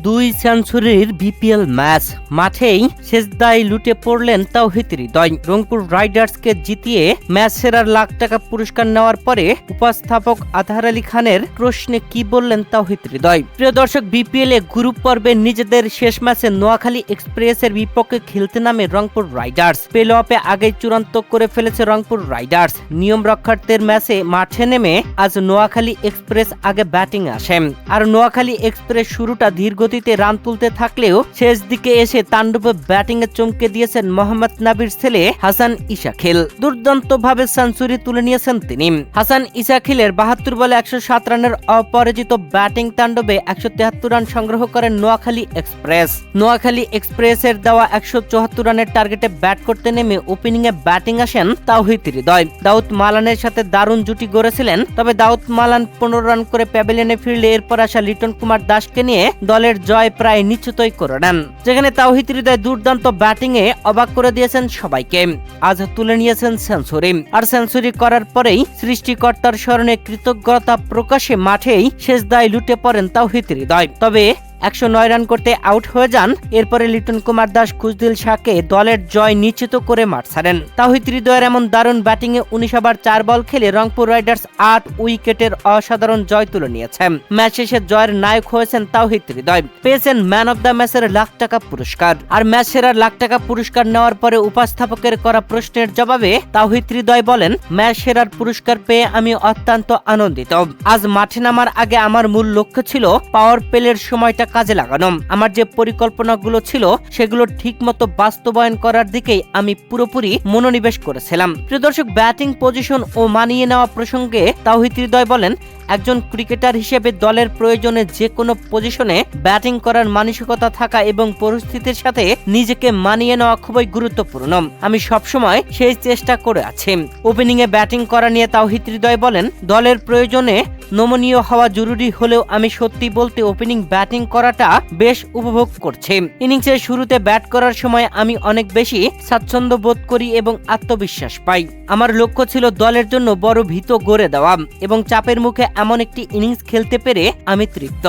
2 সেঞ্চুরির BPL match মাঠেই শেষদায় লুটে পড়লেন তাওহিদ হৃদয়। রংপুর রাইডার্সকে জিতিয়ে ম্যাচ সেরার লাখ টাকা পুরস্কার নেওয়ার পরে উপস্থাপক আজহার আলী খানের প্রশ্নে কি বললেন তাওহিদ হৃদয়। প্রিয় দর্শক, বিপিএল এ গ্রুপ পর্বে নিজেদের শেষ ম্যাচে নোয়াখালী এক্সপ্রেসের বিপক্ষে খেলতে নামে রংপুর রাইডার্স। প্লে অফে আগেই চূড়ান্ত করে ফেলেছে রংপুর রাইডার্স। নিয়ম রক্ষার্থের ম্যাচে মাঠে নেমে আজ নোয়াখালী এক্সপ্রেস আগে ব্যাটিং আসে। আর নোয়াখালী এক্সপ্রেস শুরুটা ধীর গতিতে রান তুলতে থাকলেও শেষ দিকে এসে তাণ্ডবে ব্যাটিং এ চমকে দিয়েছেন মোহাম্মদ নাবির ছেলে হাসান ইশাখিল। দুর্দান্তভাবে সেঞ্চুরি তুলে নিয়েছেন তিনি। হাসান ইশাখিলের 72 বলে 107 রানের অপরাজিত ব্যাটিং তাণ্ডবে 173 রান সংগ্রহ করেন নোয়াখালী এক্সপ্রেস। নোয়াখালী এক্সপ্রেসের দেওয়া 174 রানের টার্গেটে ব্যাট করতে নেমে ওপেনিং এ ব্যাটিং আসেন তাওহিদ হৃদয়। দাউদ মালানের সাথে দারুণ জুটি গড়েছিলেন, তবে দাউদ মালান 15 রান করে প্যাভিলিয়নে ফিরলে এরপর আসা লিটন কুমার দাসকে নিয়ে দলের জয় প্রায় নিশ্চিতই করে নেন, যেখানে তাওহিদ হৃদয় দুর্দান্ত ব্যাটিং এ অবাক করে দিয়েছেন সবাইকে। আজ তুলে নিয়েছেন সেঞ্চুরি, আর সেঞ্চুরি করার পরেই সৃষ্টিকর্তার স্মরণে কৃতজ্ঞতা প্রকাশে মাঠেই শেষ দায় লুটে পড়েন তাওহিদ হৃদয়। তবে 109 রান করতে আউট হয়ে যান। এরপরে লিটন কুমার দাস খুজদিল শাহকে দলের জয় নিশ্চিত করে মাঠ ছাড়েন। তাওহিদ হৃদয়ের এমন দারুণ ব্যাটিং এ 19 ওভার 4 বল খেলে রংপুর রাইডার্স 8 উইকেটের অসাধারণ জয় তুলে নিয়েছে। ম্যাচ শেষে জয়ের নায়ক হয়েছেন তাওহিদ হৃদয়। পেয়েছেন ম্যান অব দ্য ম্যাচের লাখ টাকা পুরস্কার। আর ম্যাচ সেরার লাখ টাকা পুরস্কার নেওয়ার পরে উপস্থাপকের করা প্রশ্নের জবাবে তাওহিদ হৃদয় বলেন, ম্যাচ সেরার পুরস্কার পেয়ে আমি অত্যন্ত আনন্দিত। আজ মাঠে নামার আগে আমার মূল লক্ষ্য ছিল পাওয়ার প্লের সময়টা কাজে লাগানো। আমার যে পরিকল্পনাগুলো ছিল সেগুলো ঠিকমতো বাস্তবায়ন করার দিকেই আমি পুরোপুরি মনোনিবেশ করেছিলাম। প্রিয় দর্শক, ব্যাটিং পজিশন ও মানিয়ে নেওয়া প্রসঙ্গে তাওহিদ হৃদয় বলেন, একজন ক্রিকেটার হিসেবে দলের প্রয়োজনে যে কোনো পজিশনে ব্যাটিং করার মানসিকতা থাকা এবং পরিস্থিতির সাথে নিজেকে মানিয়ে নেওয়া খুবই গুরুত্বপূর্ণ। আমি সবসময় সেই চেষ্টা করে আছি। ওপেনিং এ ব্যাটিং করা নিয়ে তাওহিদ হৃদয় বলেন, দলের প্রয়োজনে নমনীয় হওয়া জরুরি হলেও আমি সত্যি বলতে ওপেনিং ব্যাটিং করাটা বেশ উপভোগ করছি। ইনিংসের শুরুতে ব্যাট করার সময় আমি অনেক বেশি স্বাচ্ছন্দ্য বোধ করি এবং আত্মবিশ্বাস পাই। আমার লক্ষ্য ছিল দলের জন্য বড় ভিত গড়ে দেওয়া এবং চাপের মুখে এমন একটি ইনিংস খেলতে পেরে আমি তৃপ্ত।